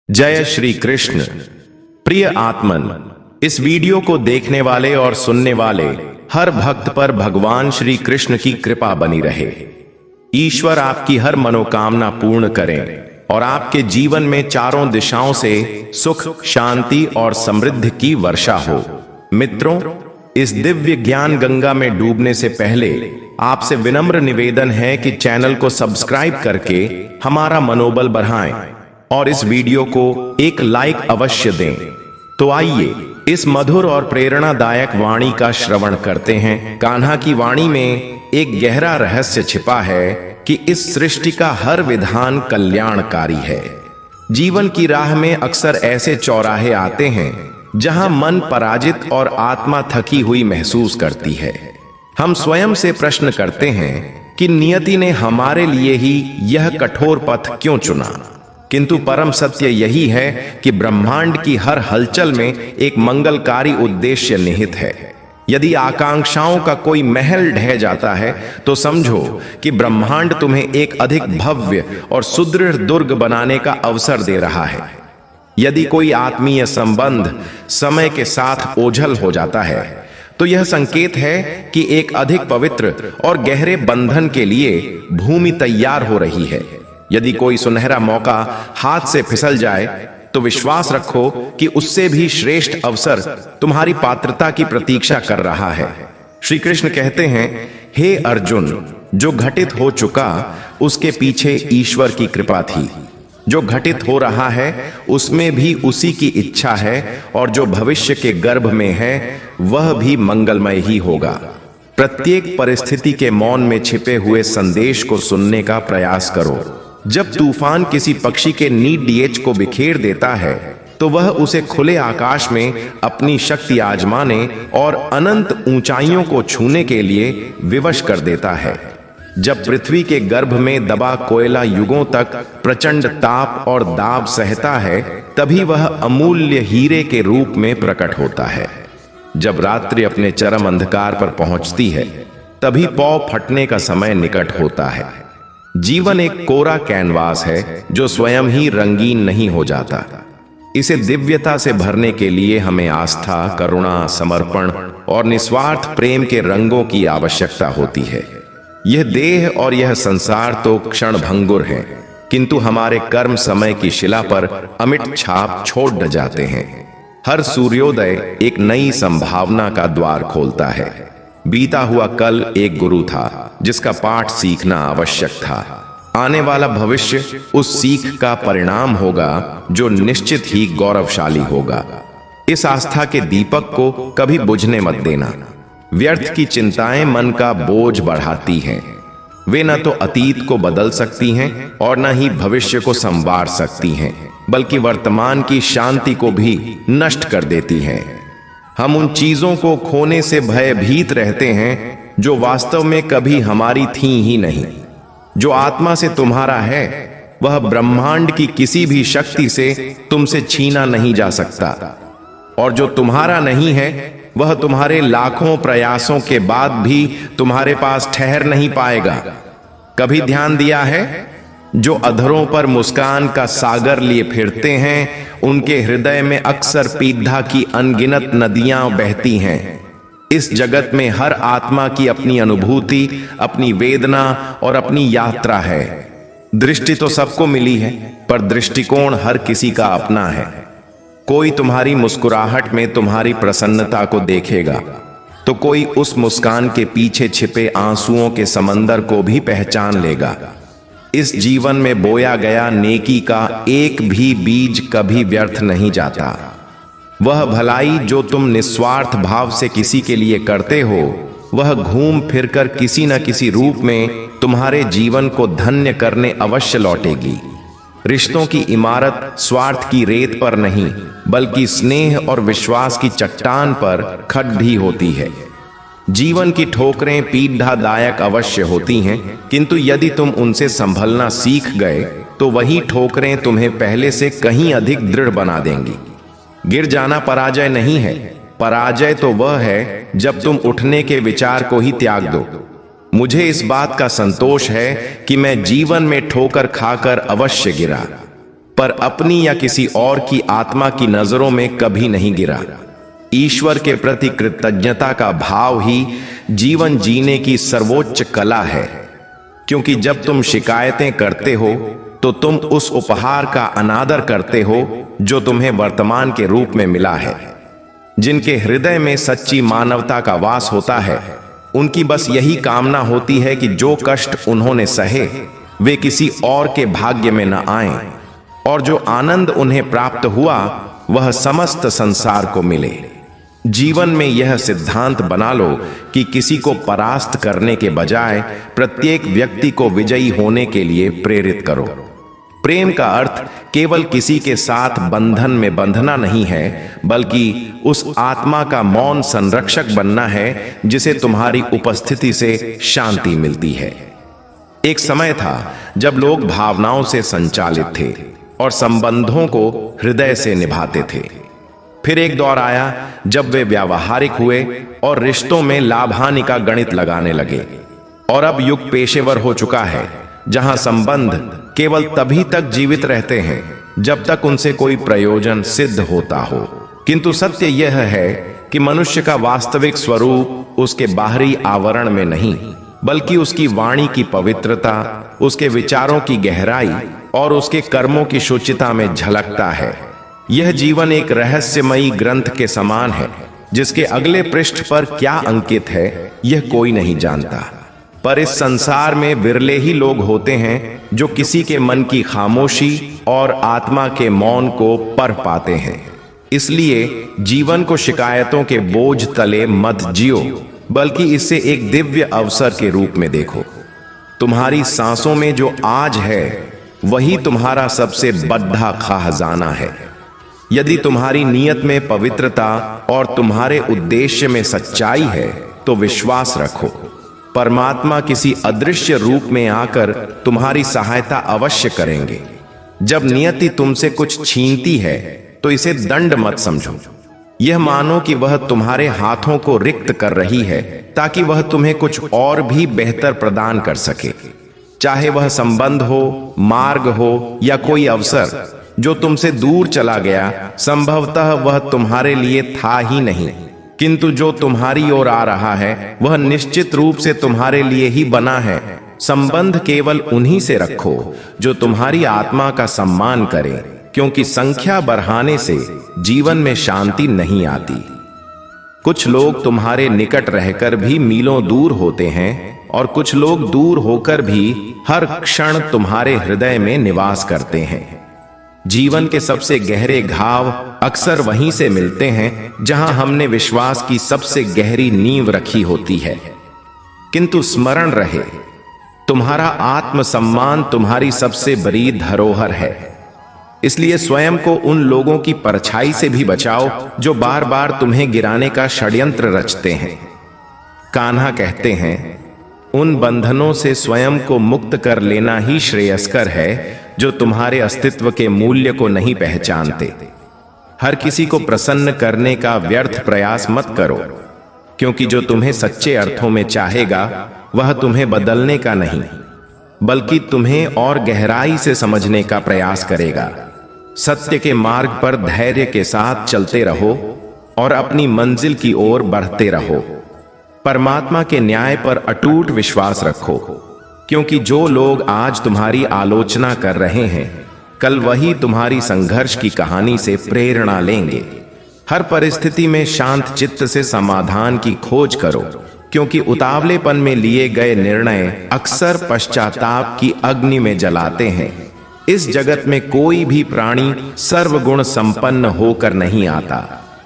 जय श्री कृष्ण। प्रिय आत्मन, इस वीडियो को देखने वाले और सुनने वाले हर भक्त पर भगवान श्री कृष्ण की कृपा बनी रहे। ईश्वर आपकी हर मनोकामना पूर्ण करें और आपके जीवन में चारों दिशाओं से सुख, शांति और समृद्धि की वर्षा हो। मित्रों, इस दिव्य ज्ञान गंगा में डूबने से पहले आपसे विनम्र निवेदन है कि चैनल को सब्सक्राइब करके हमारा मनोबल बढ़ाएं और इस वीडियो को एक लाइक अवश्य दें। तो आइए इस मधुर और प्रेरणादायक वाणी का श्रवण करते हैं। कान्हा की वाणी में एक गहरा रहस्य छिपा है कि इस सृष्टि का हर विधान कल्याणकारी है। जीवन की राह में अक्सर ऐसे चौराहे आते हैं जहां मन पराजित और आत्मा थकी हुई महसूस करती है। हम स्वयं से प्रश्न करते हैं कि नियति ने हमारे लिए ही यह कठोर पथ क्यों चुना। किंतु परम सत्य यही है कि ब्रह्मांड की हर हलचल में एक मंगलकारी उद्देश्य निहित है। यदि आकांक्षाओं का कोई महल ढह जाता है तो समझो कि ब्रह्मांड तुम्हें एक अधिक भव्य और सुदृढ़ दुर्ग बनाने का अवसर दे रहा है। यदि कोई आत्मीय संबंध समय के साथ ओझल हो जाता है तो यह संकेत है कि एक अधिक पवित्र और गहरे बंधन के लिए भूमि तैयार हो रही है। यदि कोई सुनहरा मौका हाथ से फिसल जाए तो विश्वास रखो कि उससे भी श्रेष्ठ अवसर तुम्हारी पात्रता की प्रतीक्षा कर रहा है। श्री कृष्ण कहते हैं, हे अर्जुन, जो घटित हो चुका उसके पीछे ईश्वर की कृपा थी। जो घटित हो रहा है उसमें भी उसी की इच्छा है और जो भविष्य के गर्भ में है वह भी मंगलमय ही होगा। प्रत्येक परिस्थिति के मौन में छिपे हुए संदेश को सुनने का प्रयास करो। जब तूफान किसी पक्षी के नीड को बिखेर देता है तो वह उसे खुले आकाश में अपनी शक्ति आजमाने और अनंत ऊंचाइयों को छूने के लिए विवश कर देता है। जब पृथ्वी के गर्भ में दबा कोयला युगों तक प्रचंड ताप और दाब सहता है तभी वह अमूल्य हीरे के रूप में प्रकट होता है। जब रात्रि अपने चरम अंधकार पर पहुंचती है तभी पौ फटने का समय निकट होता है। जीवन एक कोरा कैनवास है जो स्वयं ही रंगीन नहीं हो जाता। इसे दिव्यता से भरने के लिए हमें आस्था, करुणा, समर्पण और निस्वार्थ प्रेम के रंगों की आवश्यकता होती है। यह देह और यह संसार तो क्षण भंगुर हैं, किंतु हमारे कर्म समय की शिला पर अमिट छाप छोड़ जाते हैं। हर सूर्योदय एक नई संभावना का द्वार खोलता है। बीता हुआ कल एक गुरु था जिसका पाठ सीखना आवश्यक था। आने वाला भविष्य उस सीख का परिणाम होगा जो निश्चित ही गौरवशाली होगा। इस आस्था के दीपक को कभी बुझने मत देना। व्यर्थ की चिंताएं मन का बोझ बढ़ाती हैं। वे न तो अतीत को बदल सकती हैं और न ही भविष्य को संवार सकती हैं, बल्कि वर्तमान की शांति को भी नष्ट कर देती हैं। हम उन चीजों को खोने से भयभीत रहते हैं जो वास्तव में कभी हमारी थी ही नहीं। जो आत्मा से तुम्हारा है वह ब्रह्मांड की किसी भी शक्ति से तुमसे छीना नहीं जा सकता, और जो तुम्हारा नहीं है वह तुम्हारे लाखों प्रयासों के बाद भी तुम्हारे पास ठहर नहीं पाएगा। कभी ध्यान दिया है, जो अधरों पर मुस्कान का सागर लिए फिरते हैं उनके हृदय में अक्सर पीढ़ा की अनगिनत नदियां बहती हैं। इस जगत में हर आत्मा की अपनी अनुभूति, अपनी वेदना और अपनी यात्रा है। दृष्टि तो सबको मिली है पर दृष्टिकोण हर किसी का अपना है। कोई तुम्हारी मुस्कुराहट में तुम्हारी प्रसन्नता को देखेगा तो कोई उस मुस्कान के पीछे छिपे आंसुओं के समंदर को भी पहचान लेगा। इस जीवन में बोया गया नेकी का एक भी बीज कभी व्यर्थ नहीं जाता। वह भलाई जो तुम निस्वार्थ भाव से किसी के लिए करते हो वह घूम फिरकर किसी न किसी रूप में तुम्हारे जीवन को धन्य करने अवश्य लौटेगी। रिश्तों की इमारत स्वार्थ की रेत पर नहीं बल्कि स्नेह और विश्वास की चट्टान पर खड़ी होती है। जीवन की ठोकरें पीड़ादायक अवश्य होती हैं, किंतु यदि तुम उनसे संभलना सीख गए तो वही ठोकरें तुम्हें पहले से कहीं अधिक दृढ़ बना देंगी। गिर जाना पराजय नहीं है, पराजय तो वह है जब तुम उठने के विचार को ही त्याग दो। मुझे इस बात का संतोष है कि मैं जीवन में ठोकर खाकर अवश्य गिरा, पर अपनी या किसी और की आत्मा की नजरों में कभी नहीं गिरा। ईश्वर के प्रति कृतज्ञता का भाव ही जीवन जीने की सर्वोच्च कला है, क्योंकि जब तुम शिकायतें करते हो तो तुम उस उपहार का अनादर करते हो जो तुम्हें वर्तमान के रूप में मिला है। जिनके हृदय में सच्ची मानवता का वास होता है, उनकी बस यही कामना होती है कि जो कष्ट उन्होंने सहे वे किसी और के भाग्य में न आएं, और जो आनंद उन्हें प्राप्त हुआ वह समस्त संसार को मिले। जीवन में यह सिद्धांत बना लो कि किसी को परास्त करने के बजाय प्रत्येक व्यक्ति को विजयी होने के लिए प्रेरित करो। प्रेम का अर्थ केवल किसी के साथ बंधन में बंधना नहीं है, बल्कि उस आत्मा का मौन संरक्षक बनना है जिसे तुम्हारी उपस्थिति से शांति मिलती है। एक समय था जब लोग भावनाओं से संचालित थे और संबंधों को हृदय से निभाते थे। फिर एक दौर आया जब वे व्यावहारिक हुए और रिश्तों में लाभ हानि का गणित लगाने लगे। और अब युग पेशेवर हो चुका है, जहां संबंध केवल तभी तक जीवित रहते हैं जब तक उनसे कोई प्रयोजन सिद्ध होता हो। किंतु सत्य यह है कि मनुष्य का वास्तविक स्वरूप उसके बाहरी आवरण में नहीं, बल्कि उसकी वाणी की पवित्रता, उसके विचारों की गहराई और उसके कर्मों की शुचिता में झलकता है। यह जीवन एक रहस्यमयी ग्रंथ के समान है, जिसके अगले पृष्ठ पर क्या अंकित है यह कोई नहीं जानता। पर इस संसार में विरले ही लोग होते हैं जो किसी के मन की खामोशी और आत्मा के मौन को पढ़ पाते हैं। इसलिए जीवन को शिकायतों के बोझ तले मत जियो, बल्कि इसे एक दिव्य अवसर के रूप में देखो। तुम्हारी सांसों में जो आज है वही तुम्हारा सबसे बड़ा खजाना है। यदि तुम्हारी नियत में पवित्रता और तुम्हारे उद्देश्य में सच्चाई है तो विश्वास रखो, परमात्मा किसी अदृश्य रूप में आकर तुम्हारी सहायता अवश्य करेंगे। जब नियति तुमसे कुछ छीनती है तो इसे दंड मत समझो। यह मानो कि वह तुम्हारे हाथों को रिक्त कर रही है ताकि वह तुम्हें कुछ और भी बेहतर प्रदान कर सके। चाहे वह संबंध हो, मार्ग हो या कोई अवसर जो तुमसे दूर चला गया, संभवतः वह तुम्हारे लिए था ही नहीं, किंतु जो तुम्हारी ओर आ रहा है वह निश्चित रूप से तुम्हारे लिए ही बना है। संबंध केवल उन्हीं से रखो जो तुम्हारी आत्मा का सम्मान करें, क्योंकि संख्या बढ़ाने से जीवन में शांति नहीं आती। कुछ लोग तुम्हारे निकट रहकर भी मीलों दूर होते हैं, और कुछ लोग दूर होकर भी हर क्षण तुम्हारे हृदय में निवास करते हैं। जीवन के सबसे गहरे घाव अक्सर वहीं से मिलते हैं जहां हमने विश्वास की सबसे गहरी नींव रखी होती है। किंतु स्मरण रहे, तुम्हारा आत्मसम्मान तुम्हारी सबसे बड़ी धरोहर है। इसलिए स्वयं को उन लोगों की परछाई से भी बचाओ जो बार बार तुम्हें गिराने का षड्यंत्र रचते हैं। कान्हा कहते हैं, उन बंधनों से स्वयं को मुक्त कर लेना ही श्रेयस्कर है जो तुम्हारे अस्तित्व के मूल्य को नहीं पहचानते। हर किसी को प्रसन्न करने का व्यर्थ प्रयास मत करो, क्योंकि जो तुम्हें सच्चे अर्थों में चाहेगा वह तुम्हें बदलने का नहीं, बल्कि तुम्हें और गहराई से समझने का प्रयास करेगा। सत्य के मार्ग पर धैर्य के साथ चलते रहो और अपनी मंजिल की ओर बढ़ते रहो। परमात्मा के न्याय पर अटूट विश्वास रखो, क्योंकि जो लोग आज तुम्हारी आलोचना कर रहे हैं कल वही तुम्हारी संघर्ष की कहानी से प्रेरणा लेंगे। हर परिस्थिति में शांत चित्त से समाधान की खोज करो, क्योंकि उतावलेपन में लिए गए निर्णय अक्सर पश्चाताप की अग्नि में जलाते हैं। इस जगत में कोई भी प्राणी सर्वगुण संपन्न होकर नहीं आता।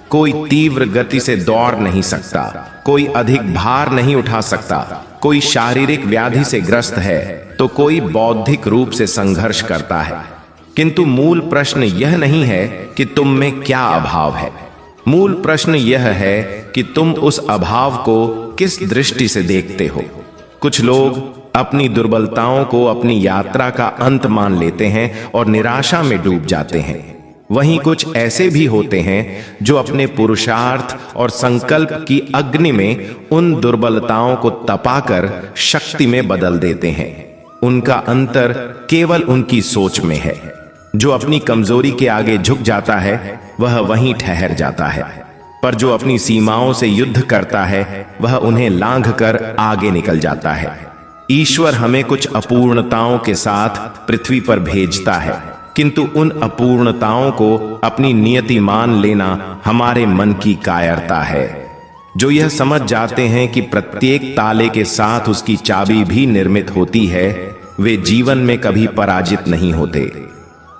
कोई तीव्र गति से दौड़ नहीं सकता, कोई अधिक भार नहीं उठा सकता, कोई शारीरिक व्याधि से ग्रस्त है तो कोई बौद्धिक रूप से संघर्ष करता है। किंतु मूल प्रश्न यह नहीं है कि तुम में क्या अभाव है। मूल प्रश्न यह है कि तुम उस अभाव को किस दृष्टि से देखते हो। कुछ लोग अपनी दुर्बलताओं को अपनी यात्रा का अंत मान लेते हैं और निराशा में डूब जाते हैं। वहीं कुछ ऐसे भी होते हैं जो अपने पुरुषार्थ और संकल्प की अग्नि में उन दुर्बलताओं को तपाकर शक्ति में बदल देते हैं। उनका अंतर केवल उनकी सोच में है। जो अपनी कमजोरी के आगे झुक जाता है वह वहीं ठहर जाता है, पर जो अपनी सीमाओं से युद्ध करता है वह उन्हें लांघ कर आगे निकल जाता है। ईश्वर हमें कुछ अपूर्णताओं के साथ पृथ्वी पर भेजता है, किंतु उन अपूर्णताओं को अपनी नियति मान लेना हमारे मन की कायरता है। जो यह समझ जाते हैं कि प्रत्येक ताले के साथ उसकी चाबी भी निर्मित होती है, वे जीवन में कभी पराजित नहीं होते।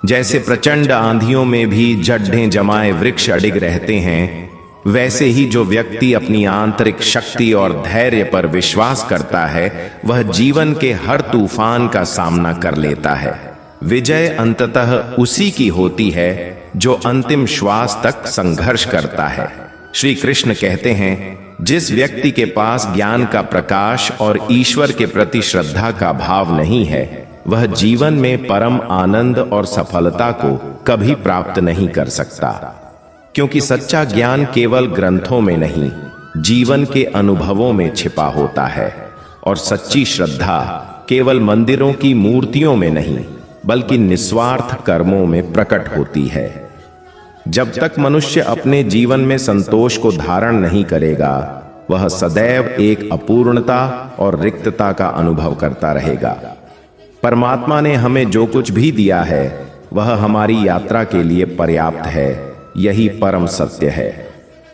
जैसे प्रचंड आंधियों में भी जड्ढें जमाए वृक्ष अडिग रहते हैं, वैसे ही जो व्यक्ति अपनी आंतरिक शक्ति और धैर्य पर विश्वास करता है वह जीवन के हर तूफान का सामना कर लेता है। विजय अंततः उसी की होती है जो अंतिम श्वास तक संघर्ष करता है। श्री कृष्ण कहते हैं, जिस व्यक्ति के पास ज्ञान का प्रकाश और ईश्वर के प्रति श्रद्धा का भाव नहीं है वह जीवन में परम आनंद और सफलता को कभी प्राप्त नहीं कर सकता, क्योंकि सच्चा ज्ञान केवल ग्रंथों में नहीं जीवन के अनुभवों में छिपा होता है, और सच्ची श्रद्धा केवल मंदिरों की मूर्तियों में नहीं बल्कि निस्वार्थ कर्मों में प्रकट होती है। जब तक मनुष्य अपने जीवन में संतोष को धारण नहीं करेगा वह सदैव एक अपूर्णता और रिक्तता का अनुभव करता रहेगा। परमात्मा ने हमें जो कुछ भी दिया है वह हमारी यात्रा के लिए पर्याप्त है, यही परम सत्य है।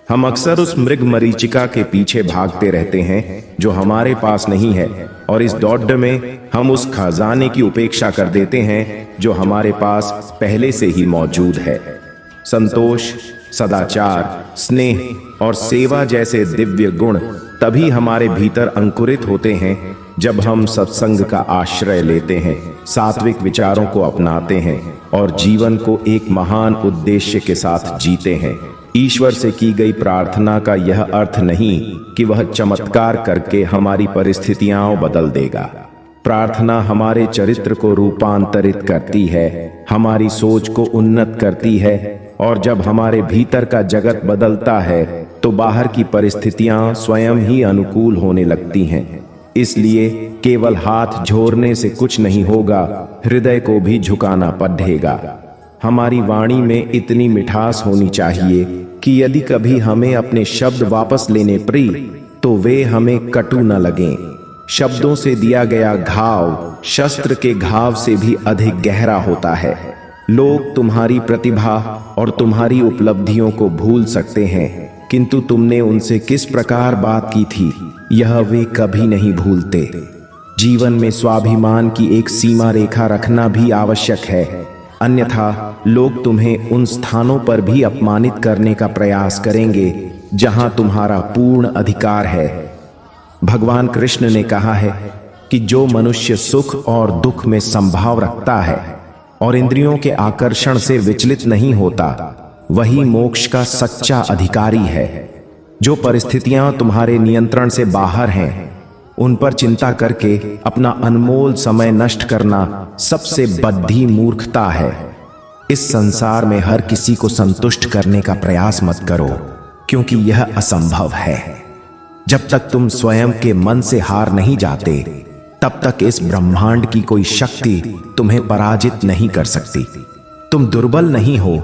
हम अक्सर उस मृग मरीचिका के पीछे भागते रहते हैं जो हमारे पास नहीं है, और इस दौड़ में हम उस खजाने की उपेक्षा कर देते हैं जो हमारे पास पहले से ही मौजूद है। संतोष, सदाचार, स्नेह और सेवा जैसे दिव्य गुण तभी हमारे भीतर अंकुरित होते हैं जब हम सत्संग का आश्रय लेते हैं, सात्विक विचारों को अपनाते हैं और जीवन को एक महान उद्देश्य के साथ जीते हैं। ईश्वर से की गई प्रार्थना का यह अर्थ नहीं कि वह चमत्कार करके हमारी परिस्थितियां बदल देगा। प्रार्थना हमारे चरित्र को रूपांतरित करती है, हमारी सोच को उन्नत करती है, और जब हमारे भीतर का जगत बदलता है तो बाहर की परिस्थितियां स्वयं ही अनुकूल होने लगती हैं। इसलिए केवल हाथ जोड़ने से कुछ नहीं होगा, हृदय को भी झुकाना पड़ेगा। हमारी वाणी में इतनी मिठास होनी चाहिए कि यदि कभी हमें अपने शब्द वापस लेने पड़ी तो वे हमें कटु न लगें। शब्दों से दिया गया घाव शस्त्र के घाव से भी अधिक गहरा होता है। लोग तुम्हारी प्रतिभा और तुम्हारी उपलब्धियों को भूल सकते हैं, किंतु तुमने उनसे किस प्रकार बात की थी यह वे कभी नहीं भूलते। जीवन में स्वाभिमान की एक सीमा रेखा रखना भी आवश्यक है, अन्यथा लोग तुम्हें उन स्थानों पर भी अपमानित करने का प्रयास करेंगे जहां तुम्हारा पूर्ण अधिकार है। भगवान कृष्ण ने कहा है कि जो मनुष्य सुख और दुख में संभाव रखता है और इंद्रियों के आकर्षण से विचलित नहीं होता वही मोक्ष का सच्चा अधिकारी है। जो परिस्थितियां तुम्हारे नियंत्रण से बाहर हैं उन पर चिंता करके अपना अनमोल समय नष्ट करना सबसे बद्धी मूर्खता है। इस संसार में हर किसी को संतुष्ट करने का प्रयास मत करो, क्योंकि यह असंभव है। जब तक तुम स्वयं के मन से हार नहीं जाते तब तक इस ब्रह्मांड की कोई शक्ति तुम्हें पराजित नहीं कर सकती। तुम दुर्बल नहीं हो,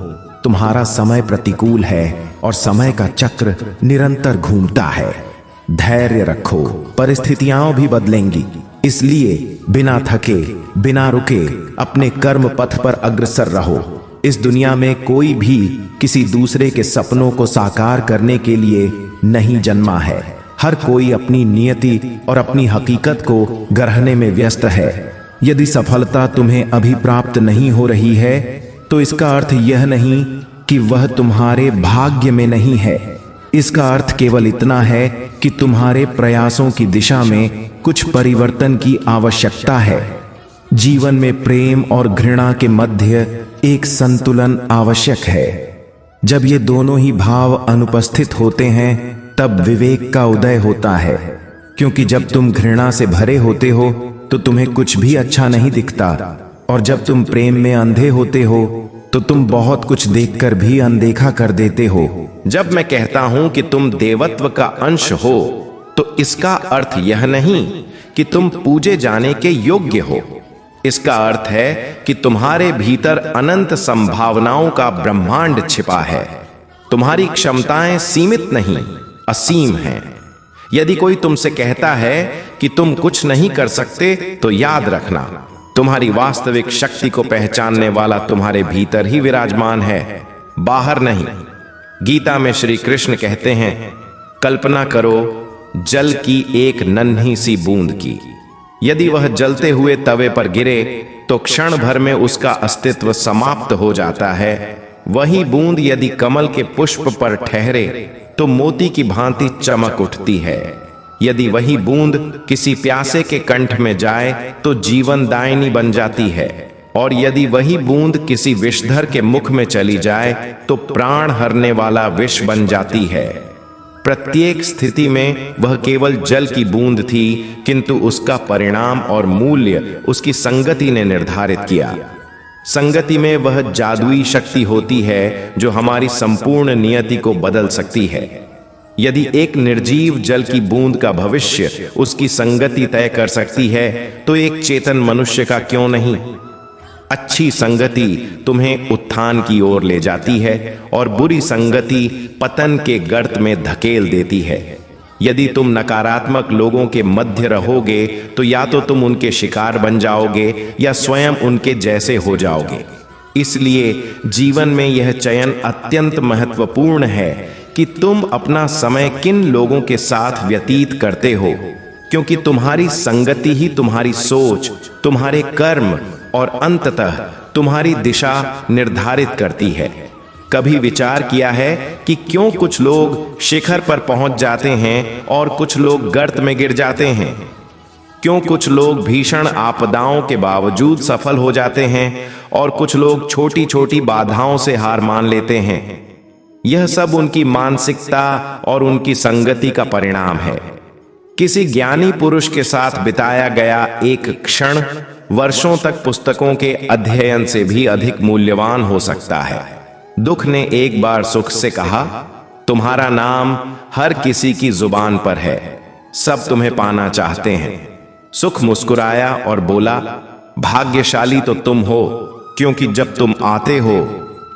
तुम्हारा समय प्रतिकूल है और समय का चक्र निरंतर घूमता है। धैर्य रखो, परिस्थितियां भी बदलेंगी, इसलिए बिना थके बिना रुके अपने कर्म पथ पर अग्रसर रहो। इस दुनिया में कोई भी किसी दूसरे के सपनों को साकार करने के लिए नहीं जन्मा है। हर कोई अपनी नियति और अपनी हकीकत को गढ़ने में व्यस्त है। यदि सफलता तुम्हें अभी प्राप्त नहीं हो रही है तो इसका अर्थ यह नहीं कि वह तुम्हारे भाग्य में नहीं है। इसका अर्थ केवल इतना है कि तुम्हारे प्रयासों की दिशा में कुछ परिवर्तन की आवश्यकता है। जीवन में प्रेम और घृणा के मध्य एक संतुलन आवश्यक है। जब ये दोनों ही भाव अनुपस्थित होते हैं तब विवेक का उदय होता है, क्योंकि जब तुम घृणा से भरे होते हो तो तुम्हें कुछ भी अच्छा नहीं दिखता, और जब तुम प्रेम में अंधे होते हो तो तुम बहुत कुछ देखकर भी अनदेखा कर देते हो। जब मैं कहता हूं कि तुम देवत्व का अंश हो तो इसका अर्थ यह नहीं कि तुम पूजे जाने के योग्य हो। इसका अर्थ है कि तुम्हारे भीतर अनंत संभावनाओं का ब्रह्मांड छिपा है। तुम्हारी क्षमताएं सीमित नहीं, असीम हैं। यदि कोई तुमसे कहता है कि तुम कुछ नहीं कर सकते, तो याद रखना, तुम्हारी वास्तविक शक्ति को पहचानने वाला तुम्हारे भीतर ही विराजमान है, बाहर नहीं। गीता में श्री कृष्ण कहते हैं, कल्पना करो जल की एक नन्ही सी बूंद की। यदि वह जलते हुए तवे पर गिरे तो क्षण भर में उसका अस्तित्व समाप्त हो जाता है। वही बूंद यदि कमल के पुष्प पर ठहरे तो मोती की भांति चमक उठती है। यदि वही बूंद किसी प्यासे के कंठ में जाए तो जीवन दायिनी बन जाती है, और यदि वही बूंद किसी विषधर के मुख में चली जाए तो प्राण हरने वाला विष बन जाती है। प्रत्येक स्थिति में वह केवल जल की बूंद थी, किंतु उसका परिणाम और मूल्य उसकी संगति ने निर्धारित किया। संगति में वह जादुई शक्ति होती है जो हमारी संपूर्ण नियति को बदल सकती है। यदि एक निर्जीव जल की बूंद का भविष्य उसकी संगति तय कर सकती है, तो एक चेतन मनुष्य का क्यों नहीं। अच्छी संगति तुम्हें उत्थान की ओर ले जाती है और बुरी संगति पतन के गर्त में धकेल देती है। यदि तुम नकारात्मक लोगों के मध्य रहोगे तो या तो तुम उनके शिकार बन जाओगे या स्वयं उनके जैसे हो जाओगे। इसलिए जीवन में यह चयन अत्यंत महत्वपूर्ण है कि तुम अपना समय किन लोगों के साथ व्यतीत करते हो, क्योंकि तुम्हारी संगति ही तुम्हारी सोच, तुम्हारे कर्म और अंततः तुम्हारी दिशा निर्धारित करती है। कभी विचार किया है कि क्यों कुछ लोग शिखर पर पहुंच जाते हैं और कुछ लोग गर्त में गिर जाते हैं? क्यों कुछ लोग भीषण आपदाओं के बावजूद सफल हो जाते हैं और कुछ लोग छोटी छोटी बाधाओं से हार मान लेते हैं? यह सब उनकी मानसिकता और उनकी संगति का परिणाम है। किसी ज्ञानी पुरुष के साथ बिताया गया एक क्षण वर्षों तक पुस्तकों के अध्ययन से भी अधिक मूल्यवान हो सकता है। दुख ने एक बार सुख से कहा, तुम्हारा नाम हर किसी की जुबान पर है, सब तुम्हें पाना चाहते हैं। सुख मुस्कुराया और बोला, भाग्यशाली तो तुम हो, क्योंकि जब तुम आते हो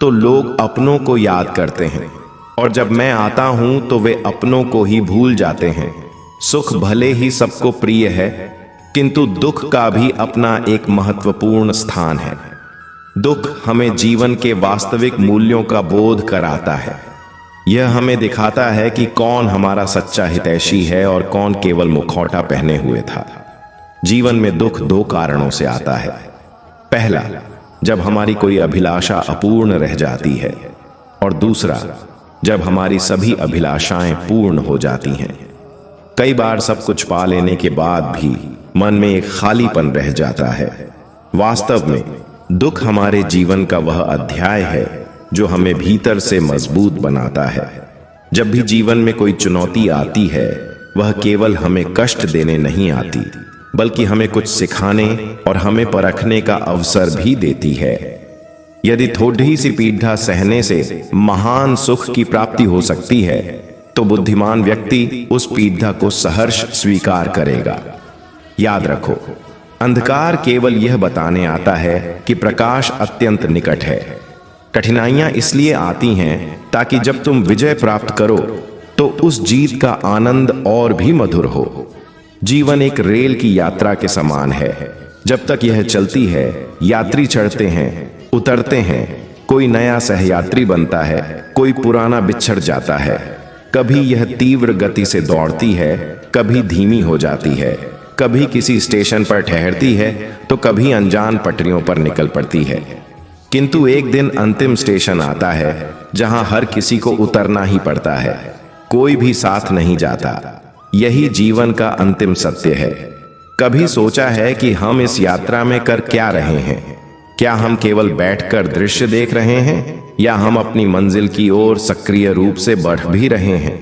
तो लोग अपनों को याद करते हैं, और जब मैं आता हूं तो वे अपनों को ही भूल जाते हैं। सुख भले ही सबको प्रिय है, किंतु दुख का भी अपना एक महत्वपूर्ण स्थान है। दुख हमें जीवन के वास्तविक मूल्यों का बोध कराता है। यह हमें दिखाता है कि कौन हमारा सच्चा हितैषी है और कौन केवल मुखौटा पहने हुए था। जीवन में दुख दो कारणों से आता है। पहला, जब हमारी कोई अभिलाषा अपूर्ण रह जाती है, और दूसरा, जब हमारी सभी अभिलाषाएं पूर्ण हो जाती हैं। कई बार सब कुछ पा लेने के बाद भी मन में एक खालीपन रह जाता है। वास्तव में दुख हमारे जीवन का वह अध्याय है जो हमें भीतर से मजबूत बनाता है। जब भी जीवन में कोई चुनौती आती है, वह केवल हमें कष्ट देने नहीं आती, बल्कि हमें कुछ सिखाने और हमें परखने का अवसर भी देती है। यदि थोड़ी सी पीड़ा सहने से महान सुख की प्राप्ति हो सकती है, तो बुद्धिमान व्यक्ति उस पीड़ा को सहर्ष स्वीकार करेगा। याद रखो, अंधकार केवल यह बताने आता है कि प्रकाश अत्यंत निकट है। कठिनाइयां इसलिए आती हैं ताकि जब तुम विजय प्राप्त करो तो उस जीत का आनंद और भी मधुर हो। जीवन एक रेल की यात्रा के समान है। जब तक यह चलती है, यात्री चढ़ते हैं, उतरते हैं, कोई नया सहयात्री बनता है, कोई पुराना बिछड़ जाता है। कभी यह तीव्र गति से दौड़ती है, कभी धीमी हो जाती है, कभी किसी स्टेशन पर ठहरती है तो कभी अनजान पटरियों पर निकल पड़ती है। किंतु एक दिन अंतिम स्टेशन आता है जहां हर किसी को उतरना ही पड़ता है, कोई भी साथ नहीं जाता। यही जीवन का अंतिम सत्य है। कभी सोचा है कि हम इस यात्रा में कर क्या रहे हैं? क्या हम केवल बैठकर दृश्य देख रहे हैं, या हम अपनी मंजिल की ओर सक्रिय रूप से बढ़ भी रहे हैं?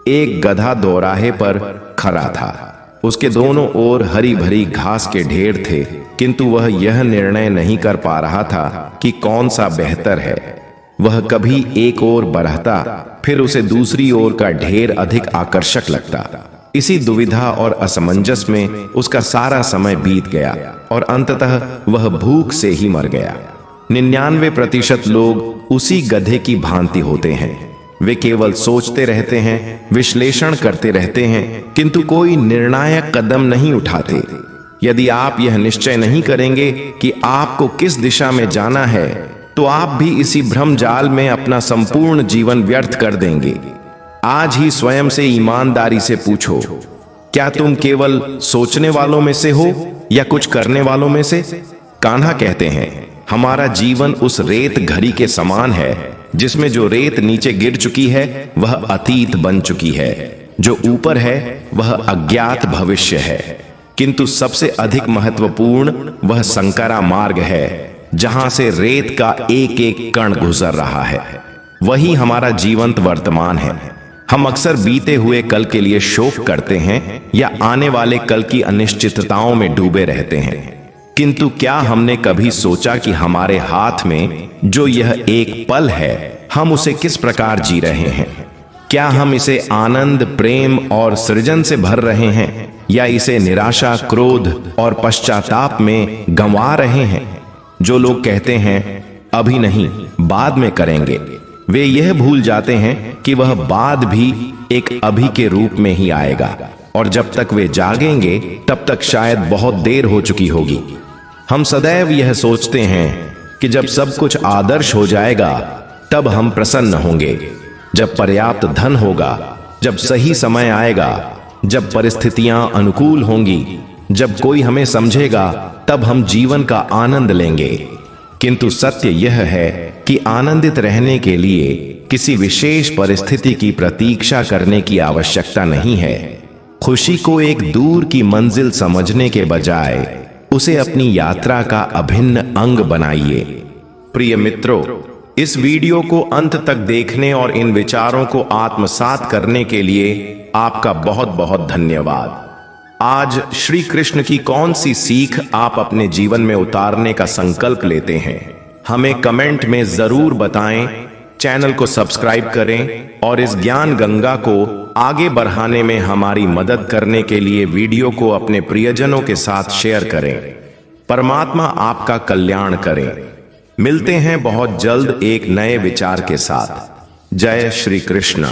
एक गधा दोराहे पर खड़ा था। उसके दोनों ओर हरी भरी घास के ढेर थे, किंतु वह यह निर्णय नहीं कर पा रहा था कि कौन सा बेहतर है। वह कभी एक ओर बढ़ता, फिर उसे दूसरी ओर का ढेर अधिक आकर्षक लगता। इसी दुविधा और असमंजस में उसका सारा समय बीत गया और अंततः वह भूख से ही मर गया। 99% लोग उसी गधे की भांति होते हैं। वे केवल सोचते रहते हैं, विश्लेषण करते रहते हैं, किंतु कोई निर्णायक कदम नहीं उठाते। यदि आप यह निश्चय नहीं करेंगे कि आपको किस दिशा में जाना है, तो आप भी इसी भ्रम जाल में अपना संपूर्ण जीवन व्यर्थ कर देंगे। आज ही स्वयं से ईमानदारी से पूछो, क्या तुम केवल सोचने वालों में से हो या कुछ करने वालों में से? कान्हा कहते हैं, हमारा जीवन उस रेत घड़ी के समान है जिसमें जो रेत नीचे गिर चुकी है वह अतीत बन चुकी है, जो ऊपर है वह अज्ञात भविष्य है, किंतु सबसे अधिक महत्वपूर्ण वह संकरा मार्ग है जहां से रेत का एक एक कण गुजर रहा है। वही हमारा जीवंत वर्तमान है। हम अक्सर बीते हुए कल के लिए शोक करते हैं या आने वाले कल की अनिश्चितताओं में डूबे रहते हैं, किंतु क्या हमने कभी सोचा कि हमारे हाथ में जो यह एक पल है, हम उसे किस प्रकार जी रहे हैं? क्या हम इसे आनंद, प्रेम और सृजन से भर रहे हैं या इसे निराशा, क्रोध और पश्चाताप में गंवा रहे हैं? जो लोग कहते हैं अभी नहीं, बाद में करेंगे, वे यह भूल जाते हैं कि वह बाद भी एक अभी के रूप में ही आएगा, और जब तक वे जागेंगे तब तक शायद बहुत देर हो चुकी होगी। हम सदैव यह सोचते हैं कि जब सब कुछ आदर्श हो जाएगा तब हम प्रसन्न होंगे, जब पर्याप्त धन होगा, जब सही समय आएगा, जब परिस्थितियां अनुकूल होंगी, जब कोई हमें समझेगा, तब हम जीवन का आनंद लेंगे। किंतु सत्य यह है कि आनंदित रहने के लिए किसी विशेष परिस्थिति की प्रतीक्षा करने की आवश्यकता नहीं है। खुशी को एक दूर की मंजिल समझने के बजाय उसे अपनी यात्रा का अभिन्न अंग बनाइए। प्रिय मित्रों, इस वीडियो को अंत तक देखने और इन विचारों को आत्मसात करने के लिए आपका बहुत बहुत धन्यवाद। आज श्री कृष्ण की कौन सी सीख आप अपने जीवन में उतारने का संकल्प लेते हैं, हमें कमेंट में जरूर बताएं। चैनल को सब्सक्राइब करें और इस ज्ञान गंगा को आगे बढ़ाने में हमारी मदद करने के लिए वीडियो को अपने प्रियजनों के साथ शेयर करें। परमात्मा आपका कल्याण करें। मिलते हैं बहुत जल्द एक नए विचार के साथ। जय श्री कृष्ण।